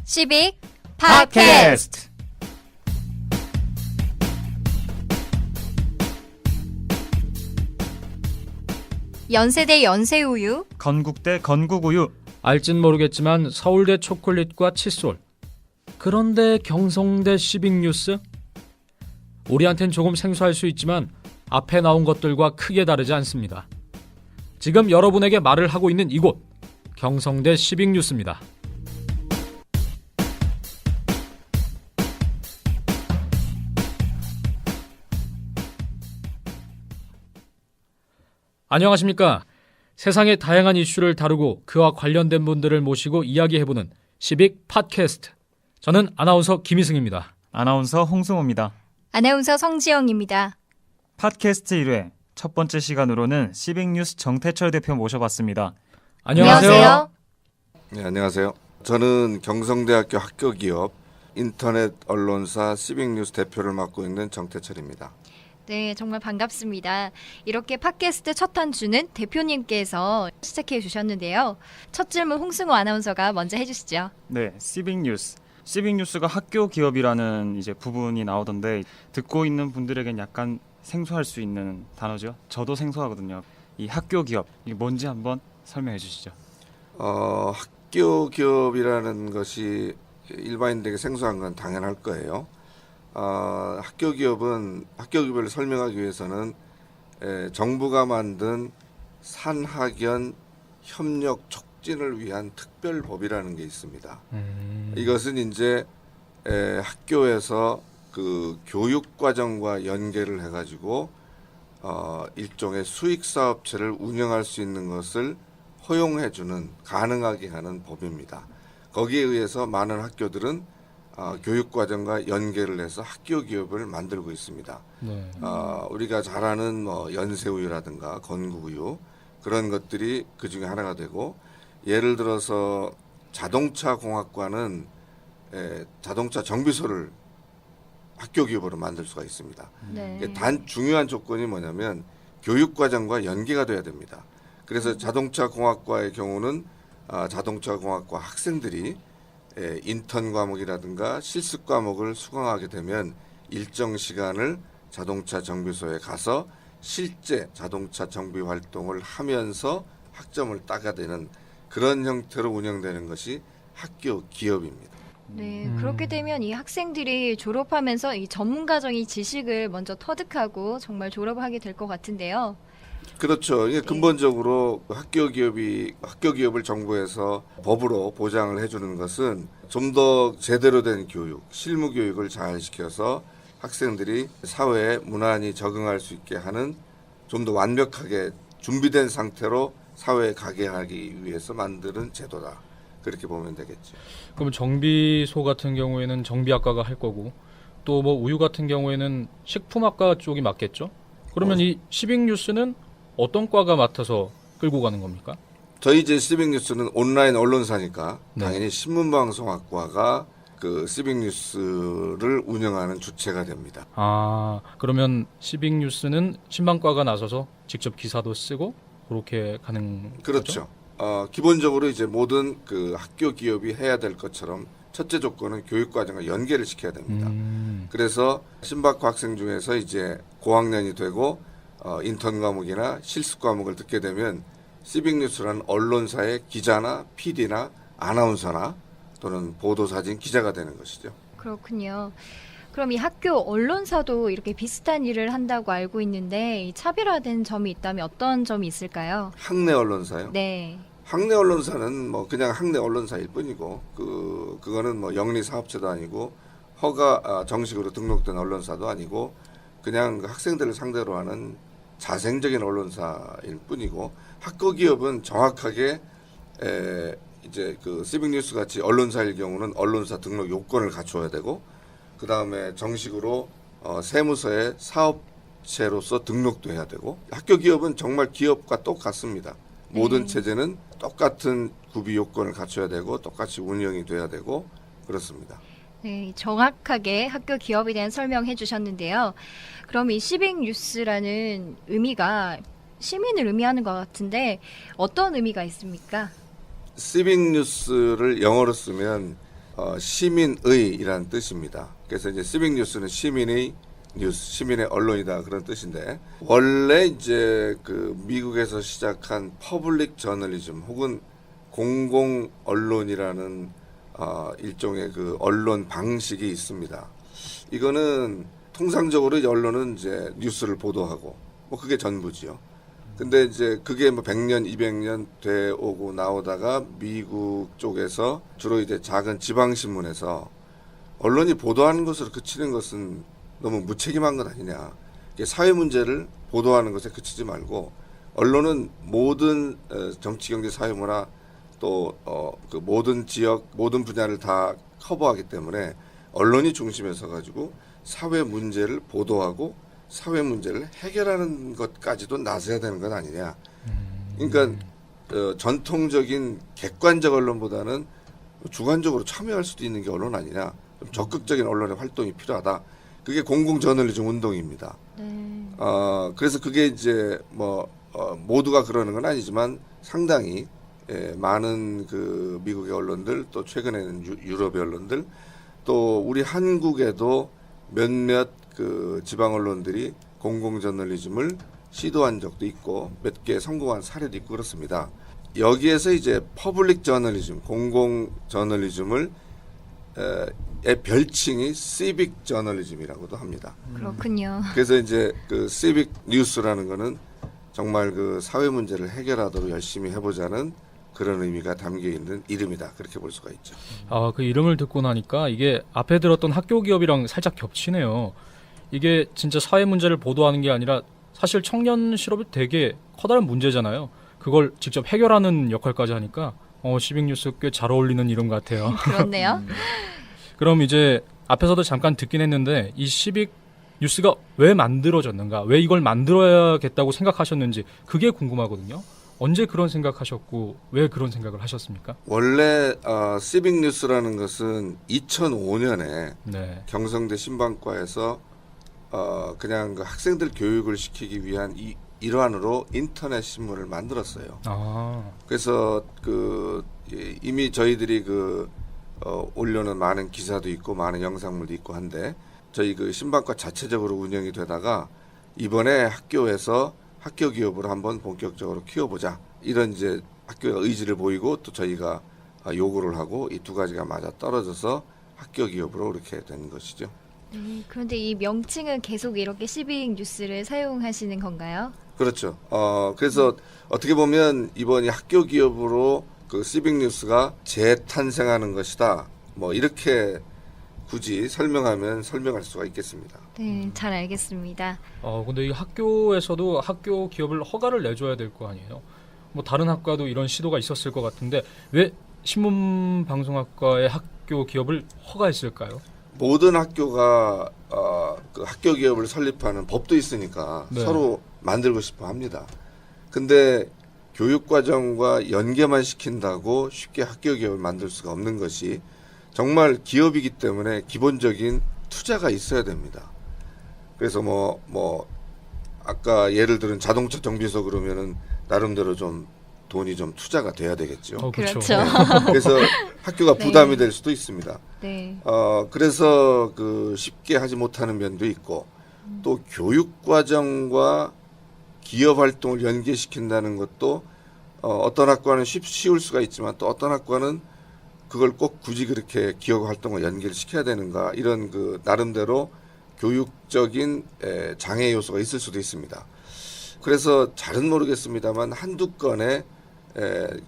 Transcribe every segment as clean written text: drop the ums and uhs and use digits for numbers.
시빅 팟캐스트. 연세대 연세우유, 건국대 건국우유. 알진 모르겠지만 서울대 초콜릿과 칫솔. 그런데 경성대 시빅뉴스? 우리한텐 조금 생소할 수 있지만 앞에 나온 것들과 크게 다르지 않습니다. 지금 여러분에게 말을 하고 있는 이곳, 경성대 시빅뉴스입니다. 안녕하십니까. 세상의 다양한 이슈를 다루고 그와 관련된 분들을 모시고 이야기해보는 시빅 팟캐스트. 저는 아나운서 김희승입니다. 아나운서 홍승호입니다. 아나운서 성지영입니다. 팟캐스트 1회 첫 번째 시간으로는 시빅뉴스 정태철 대표 모셔봤습니다. 안녕하세요. 네, 안녕하세요. 저는 경성대학교 학교기업 인터넷 언론사 시빅뉴스 대표를 맡고 있는 정태철입니다. 네, 정말 반갑습니다. 이렇게 팟캐스트 첫 한 주는 대표님께서 시작해 주셨는데요. 첫 질문 홍승호 아나운서가 먼저 해주시죠. 네, 시빅뉴스. 시빅뉴스가 학교 기업이라는 이제 부분이 나오던데 듣고 있는 분들에겐 약간 생소할 수 있는 단어죠. 저도 생소하거든요. 이 학교 기업, 이게 뭔지 한번 설명해 주시죠. 학교 기업이라는 것이 일반인들에게 생소한 건 당연할 거예요. 학교 기업을 설명하기 위해서는 정부가 만든 산학연 협력 촉진을 위한 특별법이라는 게 있습니다. 이것은 이제 학교에서 그 교육 과정과 연계를 해가지고 일종의 수익 사업체를 운영할 수 있는 것을 허용해주는 가능하게 하는 법입니다. 거기에 의해서 많은 학교들은 교육과정과 연계를 해서 학교 기업을 만들고 있습니다. 네. 우리가 잘 아는 연세우유라든가 건국우유 그런 것들이 그 중에 하나가 되고, 예를 들어서 자동차 공학과는 자동차 정비소를 학교 기업으로 만들 수가 있습니다. 네. 단 중요한 조건이 뭐냐면 교육과정과 연계가 돼야 됩니다. 그래서 자동차 공학과의 경우는 자동차 공학과 학생들이 인턴 과목이라든가 실습 과목을 수강하게 되면 일정 시간을 자동차 정비소에 가서 실제 자동차 정비 활동을 하면서 학점을 따게 되는 그런 형태로 운영되는 것이 학교 기업입니다. 네, 그렇게 되면 이 학생들이 졸업하면서 이 전문가적인 지식을 먼저 터득하고 정말 졸업을 하게 될 것 같은데요. 그렇죠. 이게 근본적으로 학교 기업을 정부에서 법으로 보장을 해주는 것은 좀 더 제대로 된 교육, 실무 교육을 잘 시켜서 학생들이 사회에 무난히 적응할 수 있게 하는, 좀 더 완벽하게 준비된 상태로 사회에 가게 하기 위해서 만드는 제도다. 그렇게 보면 되겠죠. 그럼 정비소 같은 경우에는 정비학과가 할 거고, 또 뭐 우유 같은 경우에는 식품학과 쪽이 맞겠죠? 그러면 이 시빅뉴스는 어떤 과가 맡아서 끌고 가는 겁니까? 저희 이제 시빅뉴스는 온라인 언론사니까 네. 당연히 신문방송학과가 그 시빅뉴스를 운영하는 주체가 됩니다. 그러면 시빅뉴스는 신방과가 나서서 직접 기사도 쓰고 그렇게 가는 그렇죠. 거죠? 기본적으로 이제 모든 그 학교 기업이 해야 될 것처럼 첫째 조건은 교육과정과 연계를 시켜야 됩니다. 그래서 신박과 학생 중에서 이제 고학년이 되고 인턴 과목이나 실습 과목을 듣게 되면 시빅뉴스라는 언론사의 기자나 PD나 아나운서나 또는 보도사진 기자가 되는 것이죠. 그렇군요. 그럼 이 학교 언론사도 이렇게 비슷한 일을 한다고 알고 있는데 이 차별화된 점이 있다면 어떤 점이 있을까요? 학내 언론사요? 네. 학내 언론사는 뭐 그냥 학내 언론사일 뿐이고 그거는 뭐 영리 사업체도 아니고 정식으로 등록된 언론사도 아니고 그냥 학생들을 상대로 하는 자생적인 언론사일 뿐이고, 학교 기업은 정확하게 이제 그 시빅뉴스 같이 언론사일 경우는 언론사 등록 요건을 갖춰야 되고, 그 다음에 정식으로 세무서에 사업체로서 등록도 해야 되고, 학교 기업은 정말 기업과 똑같습니다. 모든 체제는 똑같은 구비 요건을 갖춰야 되고 똑같이 운영이 돼야 되고 그렇습니다. 네, 정확하게 학교 기업에 대한 설명해 주셨는데요. 그럼 이 시빅뉴스라는 의미가 시민을 의미하는 것 같은데 어떤 의미가 있습니까? 시빅뉴스를 영어로 쓰면 시민의이라는 뜻입니다. 그래서 이제 시빅 뉴스는 시민의 뉴스, 시민의 언론이다 그런 뜻인데 원래 이제 그 미국에서 시작한 퍼블릭 저널리즘 혹은 공공 언론이라는 일종의 그 언론 방식이 있습니다. 이거는 통상적으로 언론은 이제 뉴스를 보도하고 뭐 그게 전부지요. 근데 이제 그게 뭐 100년, 200년 돼 오고 나오다가 미국 쪽에서 주로 이제 작은 지방 신문에서 언론이 보도하는 것으로 그치는 것은 너무 무책임한 것 아니냐. 사회 문제를 보도하는 것에 그치지 말고 언론은 모든 정치, 경제, 사회, 문화 또 그 모든 지역, 모든 분야를 다 커버하기 때문에 언론이 중심에 서 가지고 사회 문제를 보도하고 사회 문제를 해결하는 것까지도 나서야 되는 건 아니냐. 그러니까 전통적인 객관적 언론보다는 주관적으로 참여할 수도 있는 게 언론 아니냐. 좀 적극적인 언론의 활동이 필요하다. 그게 공공 저널리즘 운동입니다. 네. 그래서 그게 이제 모두가 그러는 건 아니지만 상당히 많은 그 미국의 언론들 또 최근에는 유럽의 언론들 또 우리 한국에도 몇몇 그 지방 언론들이 공공 저널리즘을 시도한 적도 있고 몇 개 성공한 사례도 있고 그렇습니다. 여기에서 이제 퍼블릭 저널리즘, 공공 저널리즘을 별칭이 시빅 저널리즘이라고도 합니다. 그렇군요. 그래서 이제 그 시빅 뉴스라는 거는 정말 그 사회 문제를 해결하도록 열심히 해보자는 그런 의미가 담겨 있는 이름이다. 그렇게 볼 수가 있죠. 그 이름을 듣고 나니까 이게 앞에 들었던 학교 기업이랑 살짝 겹치네요. 이게 진짜 사회 문제를 보도하는 게 아니라 사실 청년 실업이 되게 커다란 문제잖아요. 그걸 직접 해결하는 역할까지 하니까 시빅 뉴스 꽤 잘 어울리는 이름 같아요. 그렇네요. 그럼 이제 앞에서도 잠깐 듣긴 했는데 이 시빅 뉴스가 왜 만들어졌는가, 왜 이걸 만들어야겠다고 생각하셨는지 그게 궁금하거든요. 언제 그런 생각하셨고 왜 그런 생각을 하셨습니까? 원래 시빅 뉴스라는 것은 2005년에 네. 경성대 신방과에서 그냥 그 학생들 교육을 시키기 위한 일환으로 인터넷 신문을 만들었어요. 그래서 그 이미 저희들이 올려놓은 많은 기사도 있고 많은 영상물도 있고 한데 저희 그 신방과 자체적으로 운영이 되다가 이번에 학교에서 학교 기업으로 한번 본격적으로 키워보자 이런 이제 학교가 의지를 보이고 또 저희가 요구를 하고 이 두 가지가 맞아 떨어져서 학교 기업으로 이렇게 된 것이죠. 네, 그런데 이 명칭은 계속 이렇게 시빅 뉴스를 사용하시는 건가요? 그렇죠. 그래서 어떻게 보면 이번이 학교 기업으로 그 시빅 뉴스가 재탄생하는 것이다. 뭐 이렇게 굳이 설명하면 설명할 수가 있겠습니다. 네, 잘 알겠습니다. 근데 이 학교에서도 학교 기업을 허가를 내줘야 될 거 아니에요? 뭐 다른 학과도 이런 시도가 있었을 것 같은데 왜 신문방송학과의 학교 기업을 허가했을까요? 모든 학교가 그 학교 기업을 설립하는 법도 있으니까 네. 서로 만들고 싶어 합니다. 근데 교육과정과 연계만 시킨다고 쉽게 학교 기업을 만들 수가 없는 것이 정말 기업이기 때문에 기본적인 투자가 있어야 됩니다. 그래서 아까 예를 들은 자동차 정비소 그러면은 나름대로 좀 돈이 좀 투자가 돼야 되겠죠. 그렇죠. 그래서 학교가 네. 부담이 될 수도 있습니다. 네. 그래서 그 쉽게 하지 못하는 면도 있고 또 교육과정과 기업 활동을 연계시킨다는 것도 어떤 학과는 쉬울 수가 있지만 또 어떤 학과는 그걸 꼭 굳이 그렇게 기업 활동을 연결시켜야 되는가 이런 그 나름대로 교육적인 장애 요소가 있을 수도 있습니다. 그래서 잘은 모르겠습니다만 한두 건의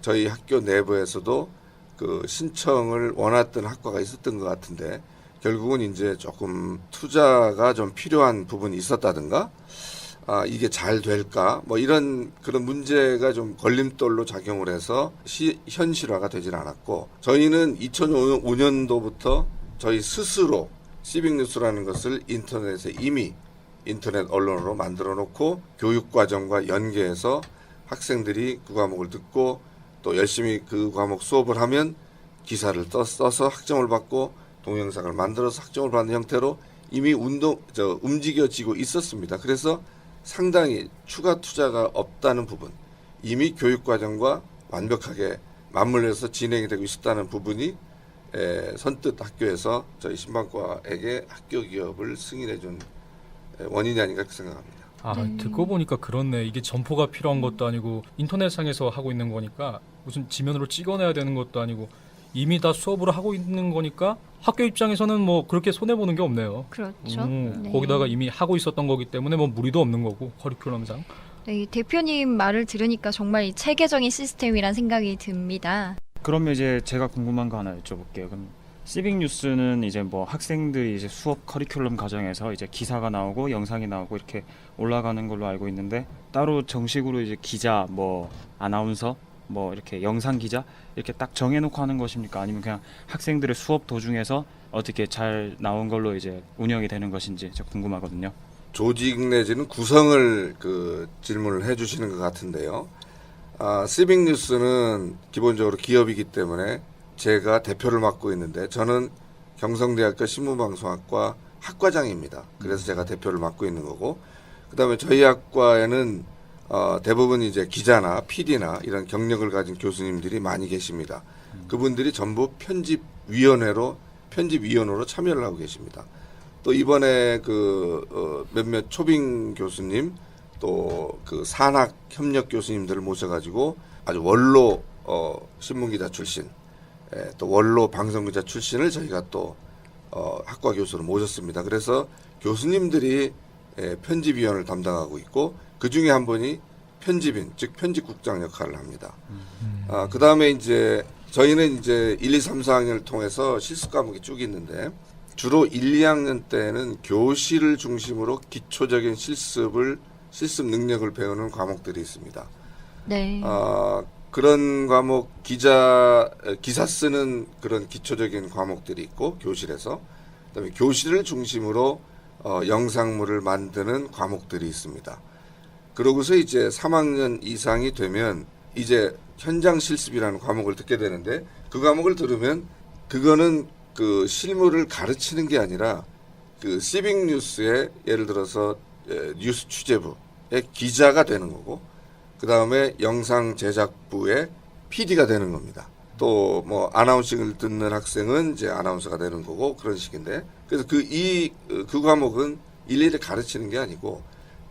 저희 학교 내부에서도 그 신청을 원했던 학과가 있었던 것 같은데 결국은 이제 조금 투자가 좀 필요한 부분이 있었다든가 이게 잘 될까 뭐 이런 그런 문제가 좀 걸림돌로 작용을 해서 현실화가 되질 않았고 저희는 2005년도부터 저희 스스로 시빅 뉴스라는 것을 인터넷에 이미 인터넷 언론으로 만들어 놓고 교육과정과 연계해서 학생들이 그 과목을 듣고 또 열심히 그 과목 수업을 하면 기사를 써서 학점을 받고 동영상을 만들어서 학점을 받는 형태로 이미 움직여지고 있었습니다. 그래서 상당히 추가 투자가 없다는 부분, 이미 교육과정과 완벽하게 맞물려서 진행이 되고 있었다는 부분이 선뜻 학교에서 저희 신방과에게 학교 기업을 승인해준 원인이 아닌가 그렇게 생각합니다. 듣고 보니까 그렇네. 이게 점포가 필요한 것도 아니고 인터넷상에서 하고 있는 거니까 무슨 지면으로 찍어내야 되는 것도 아니고 이미 다 수업으로 하고 있는 거니까 학교 입장에서는 뭐 그렇게 손해 보는 게 없네요. 그렇죠. 네. 거기다가 이미 하고 있었던 거기 때문에 뭐 무리도 없는 거고 커리큘럼상. 네, 이 대표님 말을 들으니까 정말 이 체계적인 시스템이란 생각이 듭니다. 그러면 이제 제가 궁금한 거 하나 여쭤볼게요. 그럼 시빅 뉴스는 이제 뭐 학생들이 이제 수업 커리큘럼 과정에서 이제 기사가 나오고 영상이 나오고 이렇게 올라가는 걸로 알고 있는데 따로 정식으로 이제 기자, 뭐 아나운서, 뭐 이렇게 영상 기자 이렇게 딱 정해놓고 하는 것입니까? 아니면 그냥 학생들의 수업 도중에서 어떻게 잘 나온 걸로 이제 운영이 되는 것인지 저 궁금하거든요. 조직 내지는 구성을 질문을 해주시는 것 같은데요. 시빅 뉴스는 기본적으로 기업이기 때문에 제가 대표를 맡고 있는데 저는 경성대학교 신문방송학과 학과장입니다. 그래서 제가 대표를 맡고 있는 거고, 그다음에 저희 학과에는 대부분 이제 기자나 PD나 이런 경력을 가진 교수님들이 많이 계십니다. 그분들이 전부 편집위원으로 참여를 하고 계십니다. 또 이번에 몇몇 초빙 교수님 또 산학 협력 교수님들을 모셔가지고 아주 원로 신문기자 출신, 또 원로 방송기자 출신을 저희가 또 학과 교수로 모셨습니다. 그래서 교수님들이 편집위원을 담당하고 있고 그 중에 한 분이 편집인, 즉 편집국장 역할을 합니다. 그 다음에 이제 저희는 이제 1, 2, 3, 4학년을 통해서 실습 과목이 쭉 있는데 주로 1, 2학년 때는 교실을 중심으로 기초적인 실습 능력을 배우는 과목들이 있습니다. 네. 그런 과목 기사 쓰는 그런 기초적인 과목들이 있고 교실에서, 그다음에 교실을 중심으로 영상물을 만드는 과목들이 있습니다. 그러고서 이제 3학년 이상이 되면 이제 현장 실습이라는 과목을 듣게 되는데 그 과목을 들으면 그거는 실무를 가르치는 게 아니라 시빅 뉴스의 예를 들어서 뉴스 취재부의 기자가 되는 거고, 그 다음에 영상 제작부의 PD가 되는 겁니다. 또 뭐 아나운싱을 듣는 학생은 이제 아나운서가 되는 거고 그런 식인데, 그래서 그 과목은 일일이 가르치는 게 아니고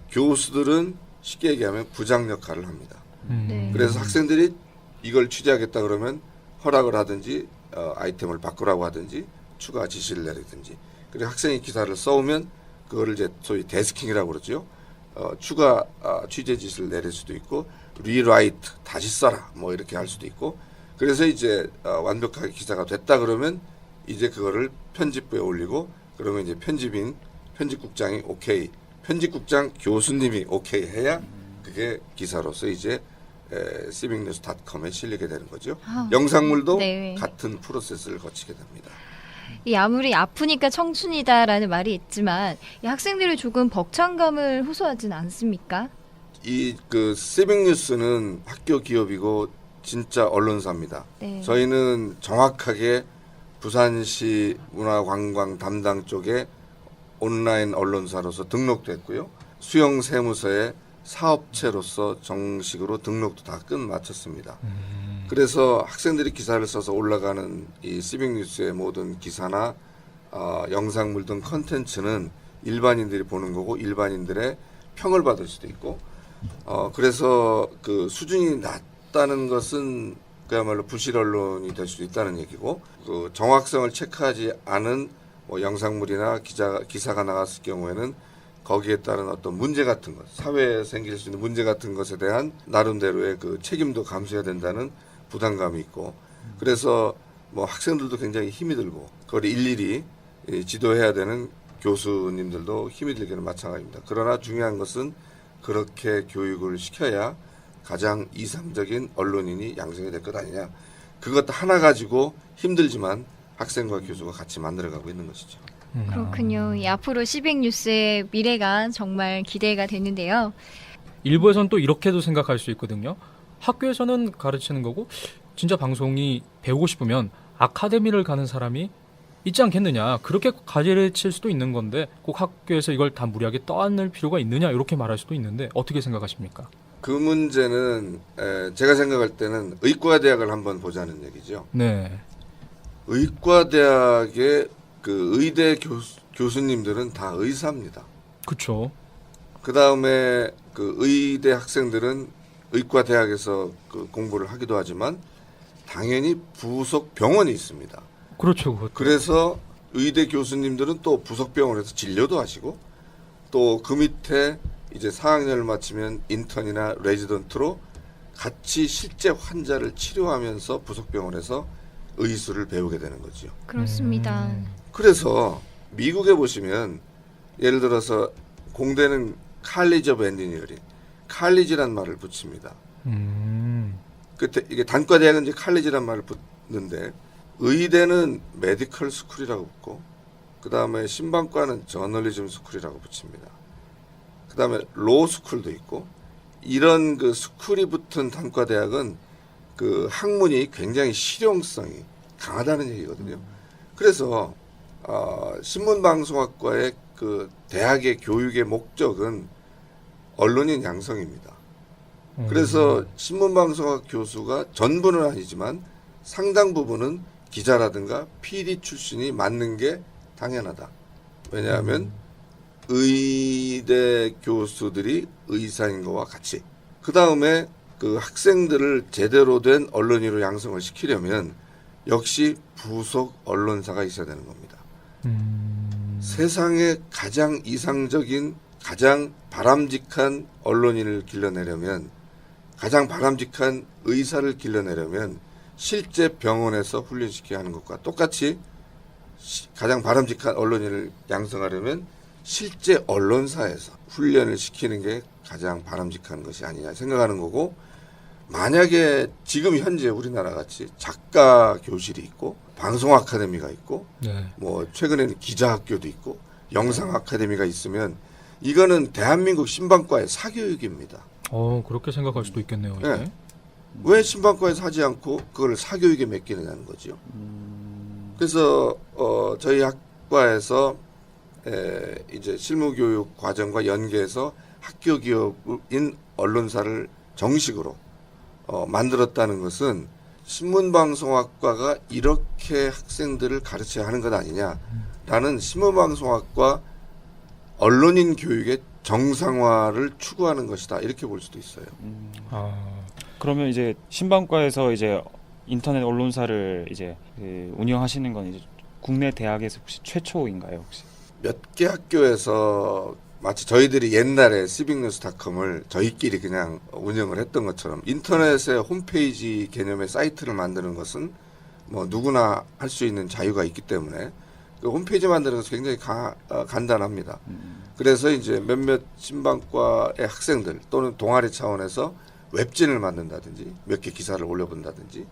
교수들은 쉽게 얘기하면 부장 역할을 합니다. 네. 그래서 학생들이 이걸 취재하겠다 그러면 허락을 하든지 아이템을 바꾸라고 하든지 추가 지시를 내리든지, 그리고 학생이 기사를 써오면 그거를 이제 소위 데스킹이라고 그러죠. 추가 취재 지시를 내릴 수도 있고 리라이트 다시 써라 뭐 이렇게 할 수도 있고, 그래서 이제 완벽하게 기사가 됐다 그러면 이제 그거를 편집부에 올리고, 그러면 이제 편집국장이 오케이, 편집국장 교수님이 오케이 해야 그게 기사로서 이제 cbignews.com에 실리게 되는 거죠. 영상물도 네. 같은 프로세스를 거치게 됩니다. 이 아무리 아프니까 청춘이다라는 말이 있지만 이 학생들이 조금 벅찬감을 호소하진 않습니까? 이 cbigNews는 학교 기업이고 진짜 언론사입니다. 네. 저희는 정확하게 부산시 문화관광 담당 쪽에 온라인 언론사로서 등록됐고요. 수영세무서에 사업체로서 정식으로 등록도 다 끝마쳤습니다. 그래서 학생들이 기사를 써서 올라가는 이 cbigNews의 모든 기사나 영상물 등 컨텐츠는 일반인들이 보는 거고 일반인들의 평을 받을 수도 있고, 그래서 수준이 낮다는 것은 그야말로 부실 언론이 될 수도 있다는 얘기고, 정확성을 체크하지 않은 뭐 영상물이나 기사가 나갔을 경우에는 거기에 따른 어떤 문제 같은 것, 사회에 생길 수 있는 문제 같은 것에 대한 나름대로의 책임도 감수해야 된다는 부담감이 있고, 그래서 뭐 학생들도 굉장히 힘이 들고 그걸 일일이 지도해야 되는 교수님들도 힘이 들기는 마찬가지입니다. 그러나 중요한 것은 그렇게 교육을 시켜야 가장 이상적인 언론인이 양성이 될 것 아니냐. 그것 하나 가지고 힘들지만 학생과 교수가 같이 만들어가고 있는 것이죠. 그렇군요. 이 앞으로 시빅뉴스의 미래가 정말 기대가 되는데요. 일부에서는 또 이렇게도 생각할 수 있거든요. 학교에서는 가르치는 거고 진짜 방송이 배우고 싶으면 아카데미를 가는 사람이 있지 않겠느냐. 그렇게 가르칠 수도 있는 건데 꼭 학교에서 이걸 다 무리하게 떠안을 필요가 있느냐 이렇게 말할 수도 있는데 어떻게 생각하십니까? 그 문제는 제가 생각할 때는 의과대학을 한번 보자는 얘기죠. 네. 의과대학의 그 의대 교수님들은 다 의사입니다. 그렇죠. 그 다음에 그 의대 학생들은 의과대학에서 그 공부를 하기도 하지만 당연히 부속 병원이 있습니다. 그렇죠. 그것도. 그래서 의대 교수님들은 또 부속 병원에서 진료도 하시고 또 그 밑에 이제 4학년을 마치면 인턴이나 레지던트로 같이 실제 환자를 치료하면서 부속 병원에서 의술을 배우게 되는 거죠. 그렇습니다. 그래서 미국에 보시면 예를 들어서 공대는 칼리지 오브 엔지니어링, 칼리지란 말을 붙입니다. 그때 이게 단과 대학은 이제 칼리지란 말을 붙는데 의대는 메디컬 스쿨이라고 붙고 그 다음에 신방과는 저널리즘 스쿨이라고 붙입니다. 그 다음에 로 스쿨도 있고 이런 그 스쿨이 붙은 단과 대학은 그 학문이 굉장히 실용성이 강하다는 얘기거든요. 그래서 신문방송학과의 그 대학의 교육의 목적은 언론인 양성입니다. 그래서 신문방송학 교수가 전부는 아니지만 상당 부분은 기자라든가 PD 출신이 맞는 게 당연하다. 왜냐하면 의대 교수들이 의사인 것과 같이 그 다음에 그 학생들을 제대로 된 언론인으로 양성을 시키려면 역시 부속 언론사가 있어야 되는 겁니다. 세상에 가장 이상적인 가장 바람직한 언론인을 길러내려면 가장 바람직한 의사를 길러내려면 실제 병원에서 훈련시켜야 하는 것과 똑같이 가장 바람직한 언론인을 양성하려면 실제 언론사에서 훈련을 시키는 게 가장 바람직한 것이 아니냐 생각하는 거고 만약에 지금 현재 우리나라 같이 작가 교실이 있고 방송 아카데미가 있고 네. 뭐 최근에는 기자 학교도 있고 영상 아카데미가 있으면 이거는 대한민국 신방과의 사교육입니다. 그렇게 생각할 수도 있겠네요. 이게. 네. 왜 신방과에서 하지 않고 그걸 사교육에 맡기느냐는 거죠. 그래서 저희 학과에서 이제 실무교육 과정과 연계해서 학교 기업인 언론사를 정식으로 만들었다는 것은 신문방송학과가 이렇게 학생들을 가르쳐야 하는 것 아니냐라는 신문방송학과 언론인 교육의 정상화를 추구하는 것이다 이렇게 볼 수도 있어요. 그러면 이제 신방과에서 이제 인터넷 언론사를 이제 운영하시는 건 이제 국내 대학에서 혹시 최초인가요, 혹시? 몇 개 학교에서 마치 저희들이 옛날에 civicnews.com을 저희끼리 그냥 운영을 했던 것처럼 인터넷에 홈페이지 개념의 사이트를 만드는 것은 뭐 누구나 할 수 있는 자유가 있기 때문에 그 홈페이지 만드는 것은 굉장히 간단합니다. 그래서 이제 몇몇 신방과의 학생들 또는 동아리 차원에서 웹진을 만든다든지 몇 개 기사를 올려본다든지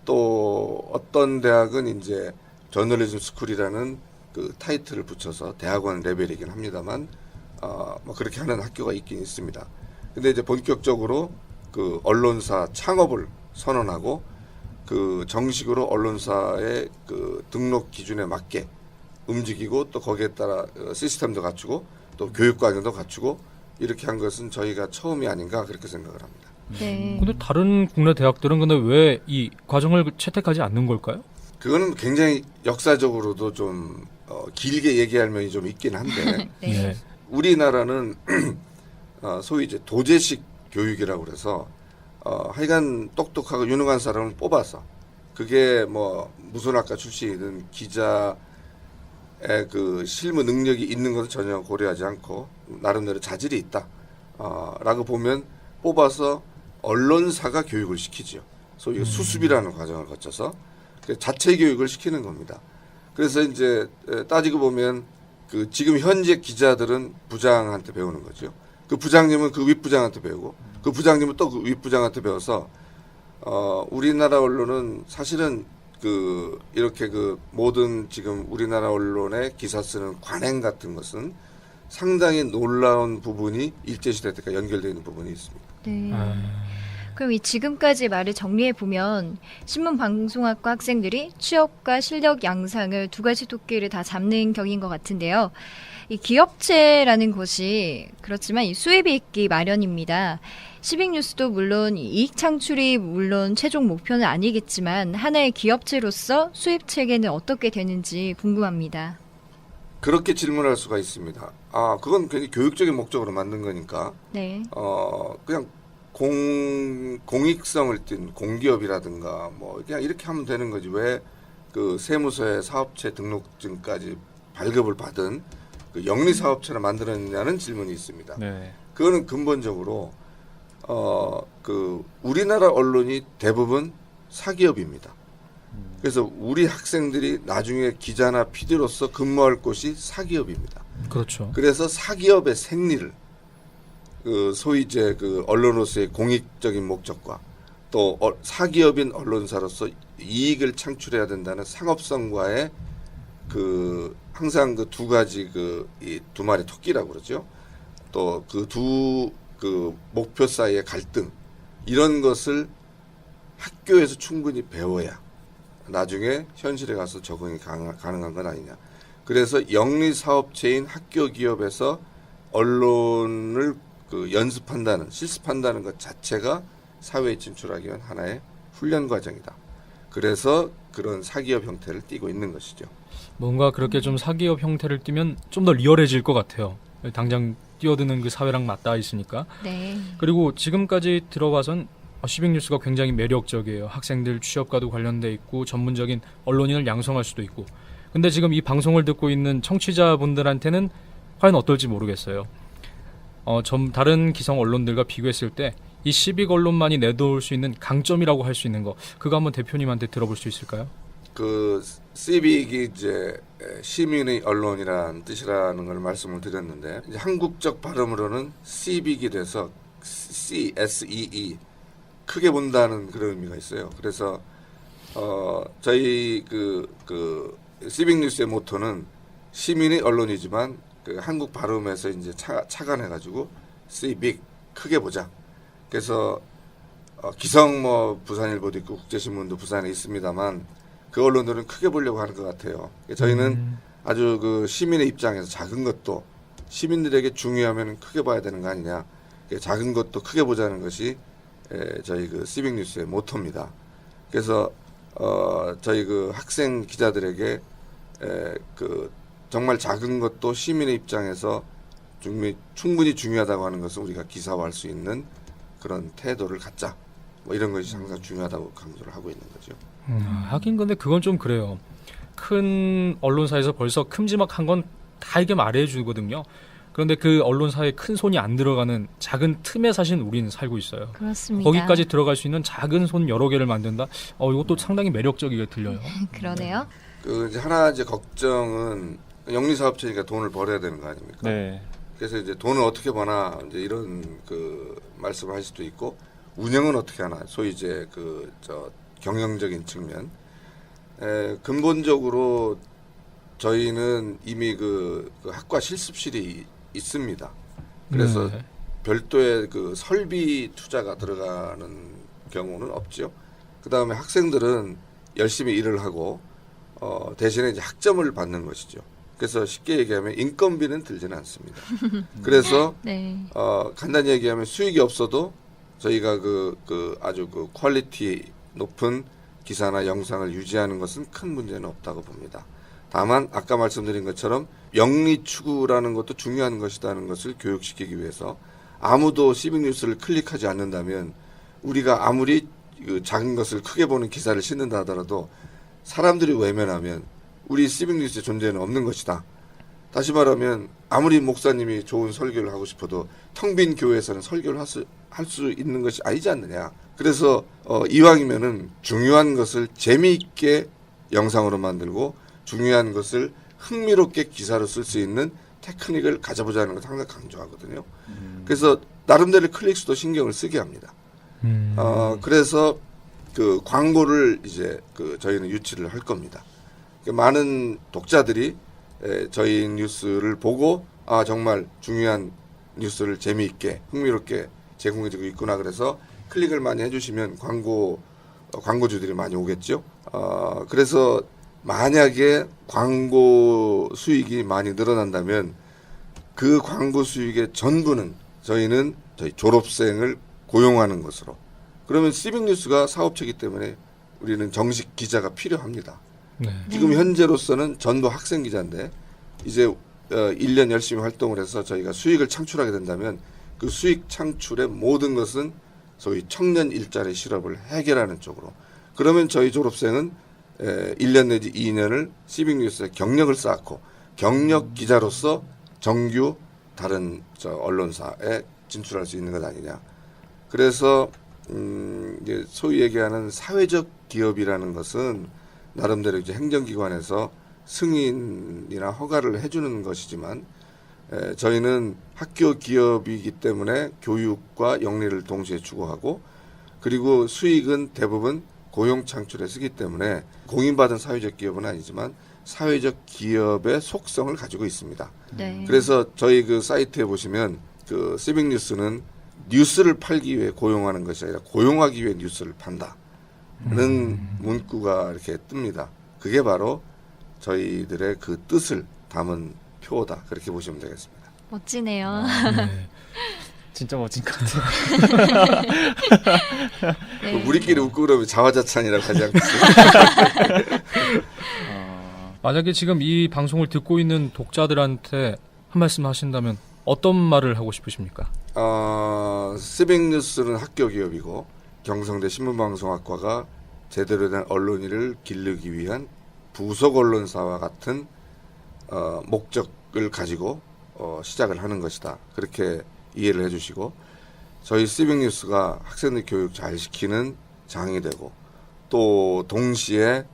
또 어떤 대학은 이제 저널리즘 스쿨이라는 그 타이틀을 붙여서 대학원 레벨이긴 합니다만 뭐 그렇게 하는 학교가 있긴 있습니다. 근데 이제 본격적으로 그 언론사 창업을 선언하고 그 정식으로 언론사의 그 등록 기준에 맞게 움직이고 또 거기에 따라 시스템도 갖추고 또 교육 과정도 갖추고 이렇게 한 것은 저희가 처음이 아닌가 그렇게 생각을 합니다. 네. 근데 다른 국내 대학들은 근데 왜 이 과정을 채택하지 않는 걸까요? 그거는 굉장히 역사적으로도 좀 길게 얘기할 면이 좀 있긴 한데 네. 예. 우리나라는 소위 이제 도제식 교육이라고 그래서 하여간 똑똑하고 유능한 사람을 뽑아서 그게 뭐 무슨 학과 출신이든 기자의 그 실무 능력이 있는 것을 전혀 고려하지 않고 나름대로 자질이 있다 라고 보면 뽑아서 언론사가 교육을 시키죠. 소위 수습이라는 과정을 거쳐서 자체 교육을 시키는 겁니다. 그래서 이제 따지고 보면 그 지금 현재 기자들은 부장한테 배우는 거죠. 그 부장님은 그 윗부장한테 배우고 그 부장님은 또 그 윗부장한테 배워서 우리나라 언론은 사실은 그 이렇게 그 모든 지금 우리나라 언론의 기사 쓰는 관행 같은 것은 상당히 놀라운 부분이 일제시대 때까지 연결되어 있는 부분이 있습니다. 네. 그럼 이 지금까지 말을 정리해 보면 신문방송학과 학생들이 취업과 실력 양상을 두 가지 토끼를 다 잡는 격인 것 같은데요. 이 기업체라는 것이 그렇지만 이 수입이 있기 마련입니다. 시빅뉴스도 물론 이익 창출이 물론 최종 목표는 아니겠지만 하나의 기업체로서 수입 체계는 어떻게 되는지 궁금합니다. 그렇게 질문할 수가 있습니다. 그건 굉장히 교육적인 목적으로 만든 거니까 네. 그냥 공익성을 띤 공기업이라든가 뭐 그냥 이렇게 하면 되는 거지 왜 그 세무서에 사업체 등록증까지 발급을 받은 그 영리 사업체를 만들었냐는 질문이 있습니다. 네. 그거는 근본적으로 그 우리나라 언론이 대부분 사기업입니다. 그래서 우리 학생들이 나중에 기자나 PD로서 근무할 곳이 사기업입니다. 그렇죠. 그래서 사기업의 생리를 그 소위 이제 그 언론으로서의 공익적인 목적과 또 사기업인 언론사로서 이익을 창출해야 된다는 상업성과의 그 항상 그 두 가지 이 두 마리 토끼라고 그러죠. 또 그 두 목표 사이의 갈등 이런 것을 학교에서 충분히 배워야 나중에 현실에 가서 적응이 가능한 건 아니냐. 그래서 영리 사업체인 학교 기업에서 언론을 연습한다는 실습한다는 것 자체가 사회에 진출하기 위한 하나의 훈련 과정이다. 그래서 그런 사기업 형태를 띠고 있는 것이죠. 뭔가 그렇게 좀 사기업 형태를 띠면 좀 더 리얼해질 것 같아요. 당장 뛰어드는 그 사회랑 맞닿아 있으니까. 네. 그리고 지금까지 들어봐선 시빅뉴스가 굉장히 매력적이에요. 학생들 취업과도 관련돼 있고 전문적인 언론인을 양성할 수도 있고. 근데 지금 이 방송을 듣고 있는 청취자분들한테는 과연 어떨지 모르겠어요. 좀 다른 기성 언론들과 비교했을 때 이 시빅 언론만이 내놓을 수 있는 강점이라고 할 수 있는 거, 그거 한번 대표님한테 들어볼 수 있을까요? 그 시빅이 이제 시민의 언론이라는 뜻이라는 걸 말씀을 드렸는데 이제 한국적 발음으로는 시빅이 돼서 CSEE 크게 본다는 그런 의미가 있어요. 그래서 저희 그 시빅 뉴스의 모토는 시민의 언론이지만 그 한국 발음에서 이제 착안해 가지고 시빅 크게 보자. 그래서 기성 뭐 부산일보도 있고 국제신문도 부산에 있습니다만 그 언론들은 크게 보려고 하는 것 같아요. 저희는 아주 그 시민의 입장에서 작은 것도 시민들에게 중요하면 크게 봐야 되는 거 아니냐. 작은 것도 크게 보자는 것이 저희 그 시빅 뉴스의 모토입니다. 그래서 저희 그 학생 기자들에게 그 정말 작은 것도 시민의 입장에서 충분히 중요하다고 하는 것을 우리가 기사화할 수 있는 그런 태도를 갖자. 뭐 이런 것이 항상 중요하다고 강조를 하고 있는 거죠. 하긴 근데 그건 좀 그래요. 큰 언론사에서 벌써 큼지막한 건 다 이게 말해주거든요. 그런데 그 언론사에 큰 손이 안 들어가는 작은 틈에 사실 우리는 살고 있어요. 그렇습니다. 거기까지 들어갈 수 있는 작은 손 여러 개를 만든다. 이것도 상당히 매력적이게 들려요. 그러네요. 이제 하나 이제 걱정은 영리 사업체니까 돈을 벌어야 되는 거 아닙니까? 네. 그래서 이제 돈을 어떻게 버나 이제 이런 그 말씀을 할 수도 있고 운영은 어떻게 하나 소위 이제 경영적인 측면 근본적으로 저희는 이미 그 학과 실습실이 있습니다. 그래서 네. 별도의 그 설비 투자가 들어가는 경우는 없죠. 그 다음에 학생들은 열심히 일을 하고 대신에 이제 학점을 받는 것이죠. 그래서 쉽게 얘기하면 인건비는 들지는 않습니다. 그래서 네. 간단히 얘기하면 수익이 없어도 저희가 아주 그 퀄리티 높은 기사나 영상을 유지하는 것은 큰 문제는 없다고 봅니다. 다만 아까 말씀드린 것처럼 영리 추구라는 것도 중요한 것이라는 것을 교육시키기 위해서 아무도 시빅뉴스를 클릭하지 않는다면 우리가 아무리 그 작은 것을 크게 보는 기사를 싣는다 하더라도 사람들이 외면하면 우리 시빅뉴스의 존재는 없는 것이다. 다시 말하면 아무리 목사님이 좋은 설교를 하고 싶어도 텅 빈 교회에서는 설교를 할 수 있는 것이 아니지 않느냐. 그래서 이왕이면은 중요한 것을 재미있게 영상으로 만들고 중요한 것을 흥미롭게 기사로 쓸 수 있는 테크닉을 가져보자는 것을 항상 강조하거든요. 그래서 나름대로 클릭수도 신경을 쓰게 합니다. 그래서 그 광고를 이제 저희는 유치를 할 겁니다. 많은 독자들이 저희 뉴스를 보고 정말 중요한 뉴스를 재미있게 흥미롭게 제공해주고 있구나. 그래서 클릭을 많이 해주시면 광고주들이 많이 오겠죠. 그래서 만약에 광고 수익이 많이 늘어난다면 그 광고 수익의 전부는 저희는 저희 졸업생을 고용하는 것으로. 그러면 시빅뉴스가 사업체이기 때문에 우리는 정식 기자가 필요합니다. 네. 지금 현재로서는 전부 학생 기자인데 이제 1년 열심히 활동을 해서 저희가 수익을 창출하게 된다면 그 수익 창출의 모든 것은 소위 청년 일자리 실업을 해결하는 쪽으로. 그러면 저희 졸업생은 1년 내지 2년을 시빅뉴스에 경력을 쌓고 경력 기자로서 정규 다른 언론사에 진출할 수 있는 것 아니냐. 그래서 이제 소위 얘기하는 사회적 기업이라는 것은 나름대로 이제 행정기관에서 승인이나 허가를 해주는 것이지만 저희는 학교 기업이기 때문에 교육과 영리를 동시에 추구하고 그리고 수익은 대부분 고용 창출에 쓰기 때문에 공인받은 사회적 기업은 아니지만 사회적 기업의 속성을 가지고 있습니다. 네. 그래서 저희 그 사이트에 보시면 그 시빅뉴스는 뉴스를 팔기 위해 고용하는 것이 아니라 고용하기 위해 뉴스를 판다는 문구가 이렇게 뜹니다. 그게 바로 저희들의 그 뜻을 담은 표다. 그렇게 보시면 되겠습니다. 멋지네요. 네. 진짜 멋진 것 같아요. 네. 우리끼리 웃고 그러면 자화자찬이라고 하지 않겠어요? 만약에 지금 이 방송을 듣고 있는 독자들한테 한 말씀 하신다면 어떤 말을 하고 싶으십니까? 시빅뉴스는 학교 기업이고 경성대 신문방송학과가 제대로 된 언론인을 기르기 위한 부속 언론사와 같은 목적을 가지고 시작을 하는 것이다. 그렇게 이해를 해주시고 저희 시빅뉴스가 학생들 교육 잘 시키는 장이 되고 또 동시에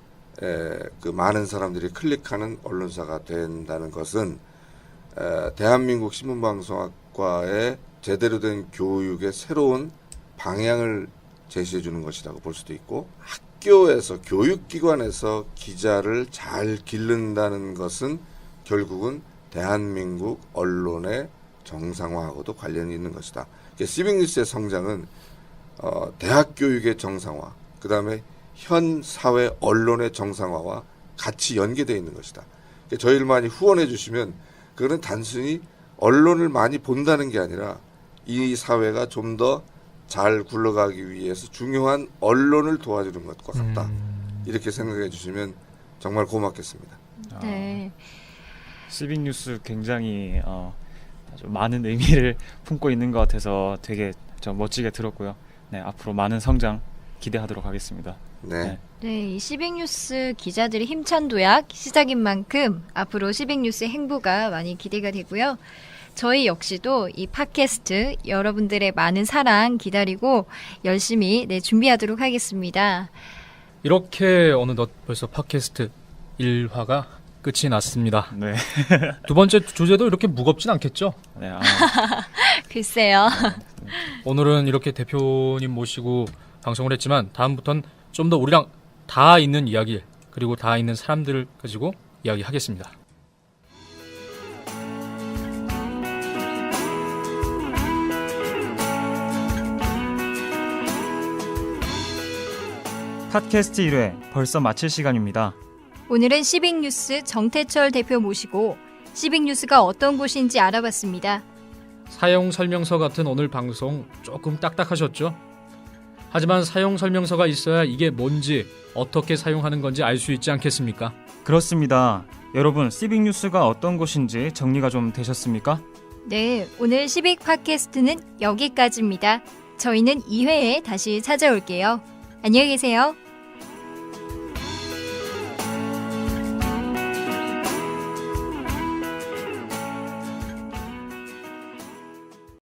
그 많은 사람들이 클릭하는 언론사가 된다는 것은 대한민국 신문방송학과의 제대로 된 교육의 새로운 방향을 제시해 주는 것이라고 볼 수도 있고 학교에서 교육기관에서 기자를 잘 기른다는 것은 결국은 대한민국 언론의 정상화하고도 관련이 있는 것이다. 시빅뉴스의 성장은 대학 교육의 정상화, 그 다음에 현 사회 언론의 정상화와 같이 연계되어 있는 것이다. 저희를 많이 후원해 주시면 그거는 단순히 언론을 많이 본다는 게 아니라 이 사회가 좀 더 잘 굴러가기 위해서 중요한 언론을 도와주는 것과 같다. 이렇게 생각해 주시면 정말 고맙겠습니다. 네. 시빅뉴스 굉장히 아주 많은 의미를 품고 있는 것 같아서 되게 좀 멋지게 들었고요. 네, 앞으로 많은 성장 기대하도록 하겠습니다. 네. 네, 이 시빅뉴스 기자들이 힘찬 도약 시작인 만큼 앞으로 시빅뉴스의 행보가 많이 기대가 되고요. 저희 역시도 이 팟캐스트 여러분들의 많은 사랑 기다리고 열심히 준비하도록 하겠습니다. 이렇게 어느덧 벌써 팟캐스트 1화가 끝이 났습니다. 네. 두 번째 주제도 이렇게 무겁진 않겠죠? 네, 글쎄요. 오늘은 이렇게 대표님 모시고 방송을 했지만 다음부터는 좀 더 우리랑 다 있는 이야기 그리고 다 있는 사람들을 가지고 이야기하겠습니다. 팟캐스트 1회 벌써 마칠 시간입니다. 오늘은 시빅뉴스 정태철 대표 모시고 시빅뉴스가 어떤 곳인지 알아봤습니다. 사용 설명서 같은 오늘 방송 조금 딱딱하셨죠? 하지만 사용 설명서가 있어야 이게 뭔지 어떻게 사용하는 건지 알 수 있지 않겠습니까? 그렇습니다. 여러분, 시빅뉴스가 어떤 곳인지 정리가 좀 되셨습니까? 네, 오늘 시빅 팟캐스트는 여기까지입니다. 저희는 2회에 다시 찾아올게요. 안녕히 계세요.